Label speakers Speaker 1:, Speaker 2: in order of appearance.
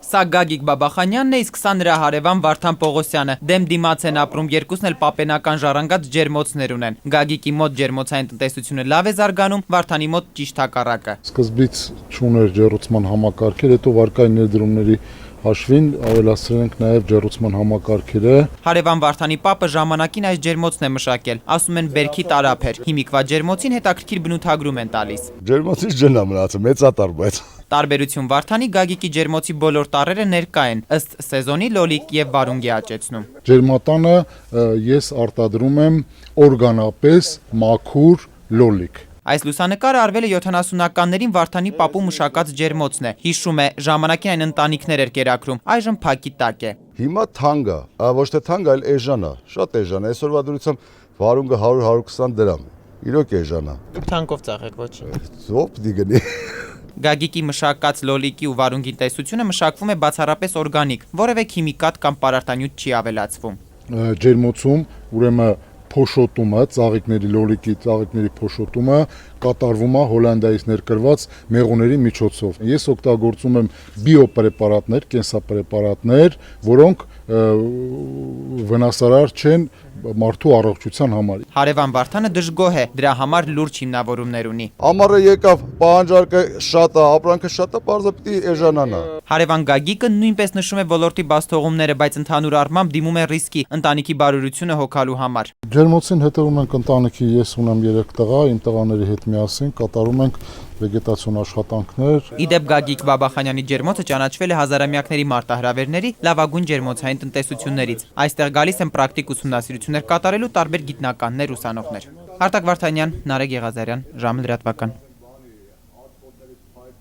Speaker 1: Սա Գագիկ Բաբախանյանն է, իսկ սա նրա հարևան Վարդան Պողոսյանը։ Դեմ դիմաց են ապրում, երկուսն էլ պապենական ժառանգած ջերմոցներ ունեն։ Գագիկի մոտ ջերմոցային տնտեսությունը լավ է զարգանում, Վարդանի մոտ ճիշտ հակառակը։
Speaker 2: Սկզբից չուներ ջեռուցման համակարգեր, հետո վարկային ներդրումների հաշվին ավելացրել ենք նաև ջեռուցման համակարգերը։
Speaker 1: Հարևան Վարդանի պապը ժամանակին այս ջերմոցն է մշակել, ասում են բերքի տարափ էր։ Հիմիկվա ջերմոցին հետաքրքիր բնութագրում են տալիս։
Speaker 3: Ջերմոցից ջնա մնացել, մեծատար բայց։
Speaker 1: Տարբերություն Վարդանի Գագիկի ջերմոցի բոլոր տարրերը ներկա են, ըստ սեզոնի լոլիկ եւ վարունգի աճեցնում։
Speaker 2: Ջերմատանը ես արտադրում եմ օրգանապես մաքուր լոլիկ։
Speaker 1: Այս լուսանկարը արվել է 70-ականներին Վարդանի պապու մշակած ջերմոցն է։ Հիշում է, ժամանակին այն ընտանիքներ էր կերակրում, այժմ փակի տակ է։
Speaker 3: Հիմա թանկ է, ոչ թե թանկ, այլ էժան է, շատ էժան է։ Այսօրվա դրությամբ վարունգը 100-120 դրամ։ Իրոք էժան է։
Speaker 1: Դուք թանկով ծախեք, ոչ։
Speaker 3: Ոպ դիգնի։
Speaker 1: Գագիկի մշակած լոլիկի ու վարունգի տեսությունը մշակվում է բացառապես օրգանիկ, որևէ քիմիկատ կամ պարարտանյութ չի ավելացվում։
Speaker 2: Ջերմոցում ուրեմն փոշոտումը, ծաղիկների լոլիկի ծաղիկների փոշոտումը կատարվում է Հոլանդիայից ներկրված մեղուների միջոցով։ Ես օգտագործում եմ բիոպրեպարատներ, կենսապրեպարատներ, որոնք վնասարար չեն մարդու առողջության համար։
Speaker 1: Հարևան Վարդանը դժգոհ է, դրա համար լուրջ հիմնավորումներ ունի։
Speaker 3: Ամառը եկավ, պահանջարկը շատ է, ապրանքը շատ է, պարզը պիտի էժանանա։
Speaker 1: Հարևան Գագիկը նույնպես նշում է ոլորտի բացթողումները, բայց ընդհանուր առմամբ դիմում է ռիսկի ընտանիքի բարօրությունը հոգալու համար։
Speaker 2: Ջերմոցին հետևում ենք ընտանիքի, ես ունեմ 3 տղա, իմ տղաների հետ միասին կատարում ենք վեգետացիոն աշխատանքներ։
Speaker 1: Իդեպ Գագիկ Բաբախանյանի ջերմոցը ճանաչվել է հազարամյակների մարտահրավերների լավագույն ջերմոցային տնտեսություններից։ Այստեղ գալիս են պրակտիկ ուսումնասիրություններ կատարելու տարբեր գիտնականներ, ուսանողներ։ Արտակ Վարդանյան, Նարեկ Եղազարյան, ժամը լրատվական։